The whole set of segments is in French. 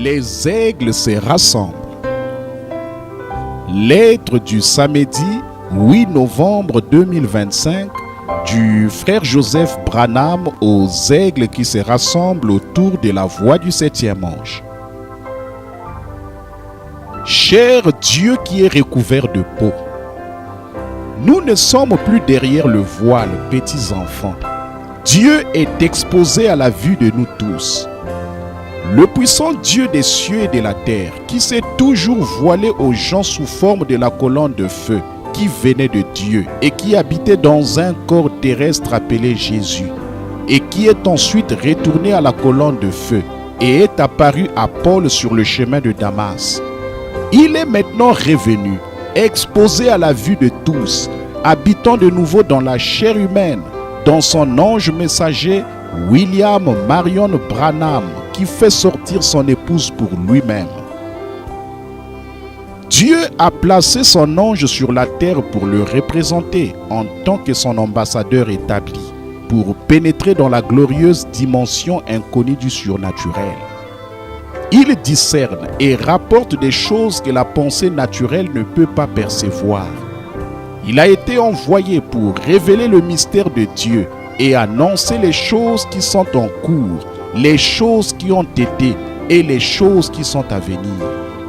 Les aigles se rassemblent. Lettre du samedi 8 novembre 2025 du frère Joseph Branham aux aigles qui se rassemblent autour de la voie du 7e ange. Cher Dieu qui est recouvert de peau, nous ne sommes plus derrière le voile, petits enfants. Dieu est exposé à la vue de nous tous. Le puissant Dieu des cieux et de la terre, qui s'est toujours voilé aux gens sous forme de la colonne de feu, qui venait de Dieu et qui habitait dans un corps terrestre appelé Jésus, et qui est ensuite retourné à la colonne de feu et est apparu à Paul sur le chemin de Damas. Il est maintenant revenu, exposé à la vue de tous, habitant de nouveau dans la chair humaine, dans son ange messager William Marion Branham, qui fait sortir son épouse pour lui-même. Dieu a placé son ange sur la terre pour le représenter en tant que son ambassadeur établi, pour pénétrer dans la glorieuse dimension inconnue du surnaturel. Il discerne et rapporte des choses que la pensée naturelle ne peut pas percevoir. Il a été envoyé pour révéler le mystère de Dieu et annoncer les choses qui sont en cours, les choses qui ont été et les choses qui sont à venir.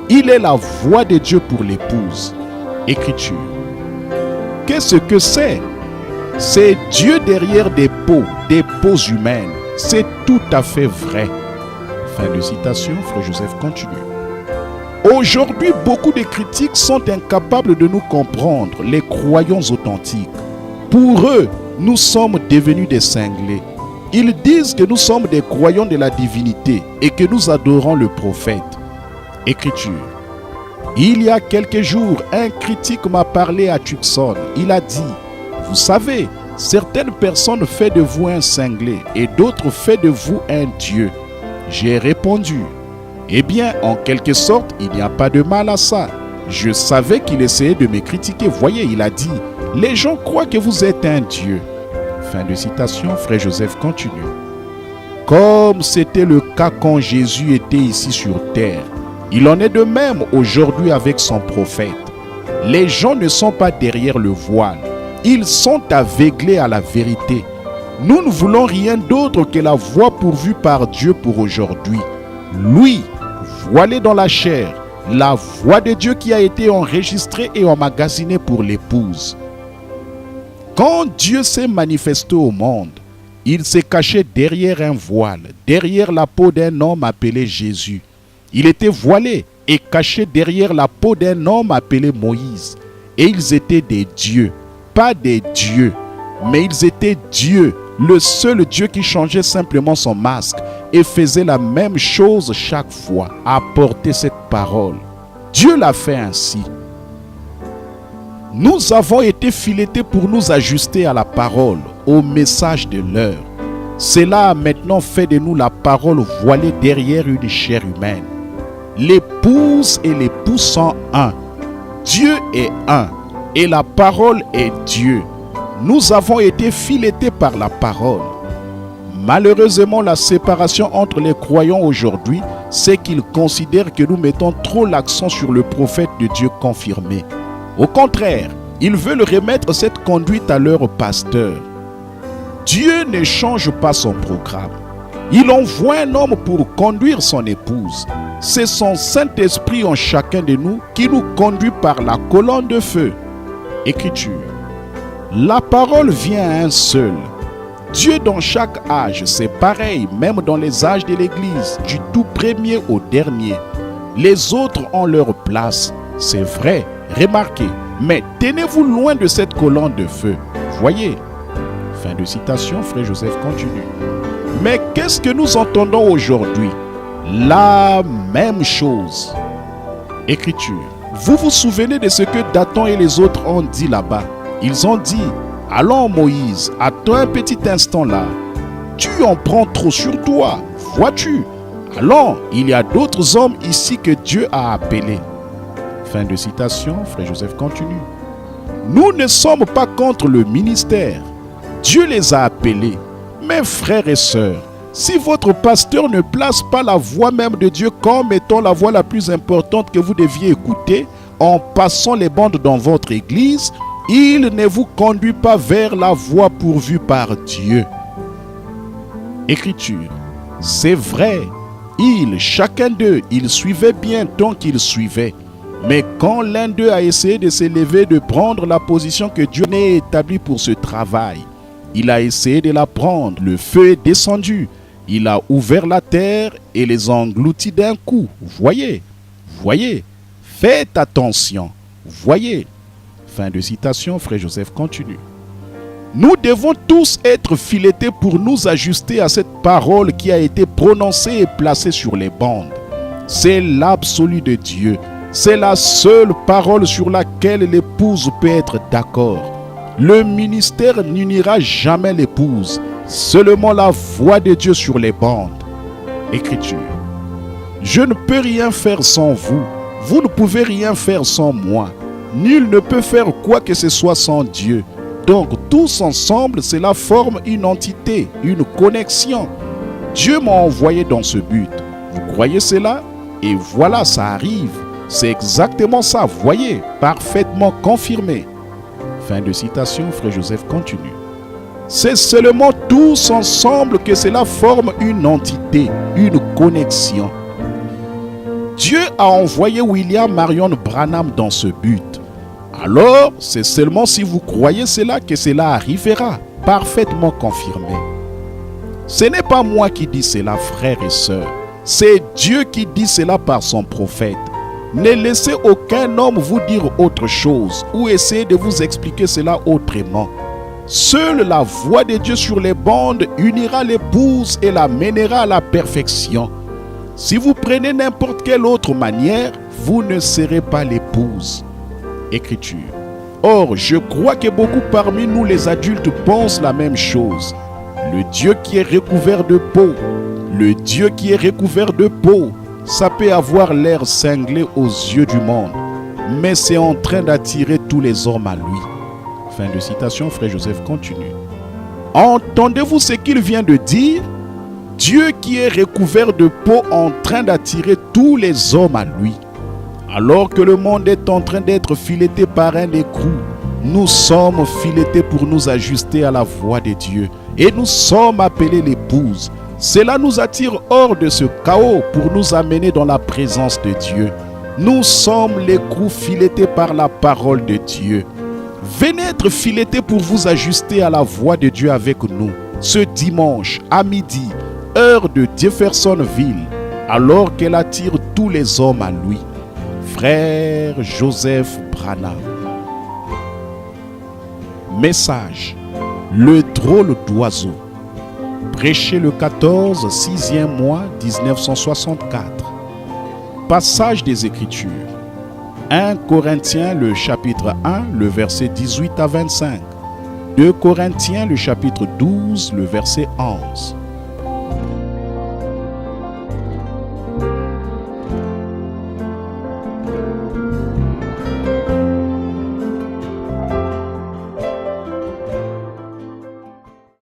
Il est la voix de Dieu pour l'épouse. Écriture. Qu'est-ce que c'est? C'est Dieu derrière des peaux humaines. C'est tout à fait vrai. Fin de citation, frère Joseph continue. Aujourd'hui, beaucoup de critiques sont incapables de nous comprendre, les croyants authentiques. Pour eux, nous sommes devenus des cinglés. Ils disent que nous sommes des croyants de la divinité et que nous adorons le prophète. Écriture. Il y a quelques jours, un critique m'a parlé à Tucson. Il a dit, vous savez, certaines personnes font de vous un cinglé et d'autres font de vous un dieu. J'ai répondu, eh bien, en quelque sorte, il n'y a pas de mal à ça. Je savais qu'il essayait de me critiquer. Voyez, il a dit, les gens croient que vous êtes un dieu. Fin de citation, frère Joseph continue. Comme c'était le cas quand Jésus était ici sur terre, il en est de même aujourd'hui avec son prophète. Les gens ne sont pas derrière le voile. Ils sont aveuglés à la vérité. Nous ne voulons rien d'autre que la voie pourvue par Dieu pour aujourd'hui. Lui, voilé dans la chair, la voix de Dieu qui a été enregistrée et emmagasinée pour l'épouse. Quand Dieu s'est manifesté au monde, il s'est caché derrière un voile, derrière la peau d'un homme appelé Jésus. Il était voilé et caché derrière la peau d'un homme appelé Moïse. Et ils étaient des dieux, pas des dieux, mais ils étaient Dieu, le seul Dieu qui changeait simplement son masque et faisait la même chose chaque fois, apporter cette parole. Dieu l'a fait ainsi. Nous avons été filetés pour nous ajuster à la parole, au message de l'heure. Cela a maintenant fait de nous la parole voilée derrière une chair humaine. L'épouse et l'époux sont un. Dieu est un et la parole est Dieu. Nous avons été filetés par la parole. Malheureusement, la séparation entre les croyants aujourd'hui, c'est qu'ils considèrent que nous mettons trop l'accent sur le prophète de Dieu confirmé. Au contraire, ils veulent remettre cette conduite à leur pasteur. Dieu ne change pas son programme. Il envoie un homme pour conduire son épouse. C'est son Saint-Esprit en chacun de nous qui nous conduit par la colonne de feu. Écriture. La parole vient à un seul. Dieu dans chaque âge, c'est pareil, même dans les âges de l'Église, du tout premier au dernier. Les autres ont leur place, c'est vrai, remarquez, mais tenez-vous loin de cette colonne de feu. Voyez. Fin de citation, frère Joseph continue. Mais qu'est-ce que nous entendons aujourd'hui? La même chose. Écriture. Vous vous souvenez de ce que Dathan et les autres ont dit là-bas? Ils ont dit, allons Moïse, attends un petit instant là. Tu en prends trop sur toi, vois-tu? Allons, il y a d'autres hommes ici que Dieu a appelés. Fin de citation, frère Joseph continue. Nous ne sommes pas contre le ministère. Dieu les a appelés. Mes frères et sœurs, Si votre pasteur ne place pas la voix même de Dieu comme étant la voix la plus importante que vous deviez écouter en passant les bandes dans votre église, il ne vous conduit pas vers la voie pourvue par Dieu. Écriture. C'est vrai, chacun d'eux, ils suivaient bien tant qu'ils suivaient. Mais quand l'un d'eux a essayé de s'élever, de prendre la position que Dieu n'a établie pour ce travail, il a essayé de la prendre. Le feu est descendu. Il a ouvert la terre et les engloutit d'un coup. Voyez. Faites attention. Voyez. Fin de citation, Frère Joseph continue. Nous devons tous être filetés pour nous ajuster à cette parole qui a été prononcée et placée sur les bandes. C'est l'absolu de Dieu. C'est la seule parole sur laquelle l'épouse peut être d'accord. Le ministère n'unira jamais l'épouse, seulement la voix de Dieu sur les bandes. Écriture. Je ne peux rien faire sans vous. Vous ne pouvez rien faire sans moi. Nul ne peut faire quoi que ce soit sans Dieu. Donc tous ensemble, cela forme une entité, une connexion. Dieu m'a envoyé dans ce but. Vous croyez cela? Et voilà, ça arrive. C'est exactement ça, voyez, parfaitement confirmé. Fin de citation, Frère Joseph continue. C'est seulement tous ensemble que cela forme une entité, une connexion. Dieu a envoyé William Marion Branham dans ce but. Alors, c'est seulement si vous croyez cela que cela arrivera, parfaitement confirmé. Ce n'est pas moi qui dis cela, frères et sœurs. C'est Dieu qui dit cela par son prophète. Ne laissez aucun homme vous dire autre chose ou essayer de vous expliquer cela autrement. Seule la voix de Dieu sur les bandes unira l'épouse et la mènera à la perfection. Si vous prenez n'importe quelle autre manière, vous ne serez pas l'épouse. Écriture. Or, je crois que beaucoup parmi nous les adultes pensent la même chose. Le Dieu qui est recouvert de peau, ça peut avoir l'air cinglé aux yeux du monde, mais c'est en train d'attirer tous les hommes à lui. Fin de citation, Frère Joseph continue. Entendez-vous ce qu'il vient de dire? Dieu qui est recouvert de peau en train d'attirer tous les hommes à lui. Alors que le monde est en train d'être fileté par un écrou, nous sommes filetés pour nous ajuster à la voix de Dieu. Et nous sommes appelés l'épouse. Cela nous attire hors de ce chaos pour nous amener dans la présence de Dieu. Nous sommes l'écrou fileté par la parole de Dieu. Venez être filetés pour vous ajuster à la voix de Dieu avec nous. Ce dimanche à midi, heure de Jeffersonville, alors qu'elle attire tous les hommes à lui. Frère Joseph Branham. Message. Le drôle d'oiseau. Prêché le 14, 6e mois 1964. Passage des Écritures. 1 Corinthiens le chapitre 1, le verset 18 à 25. 2 Corinthiens le chapitre 12, le verset 11.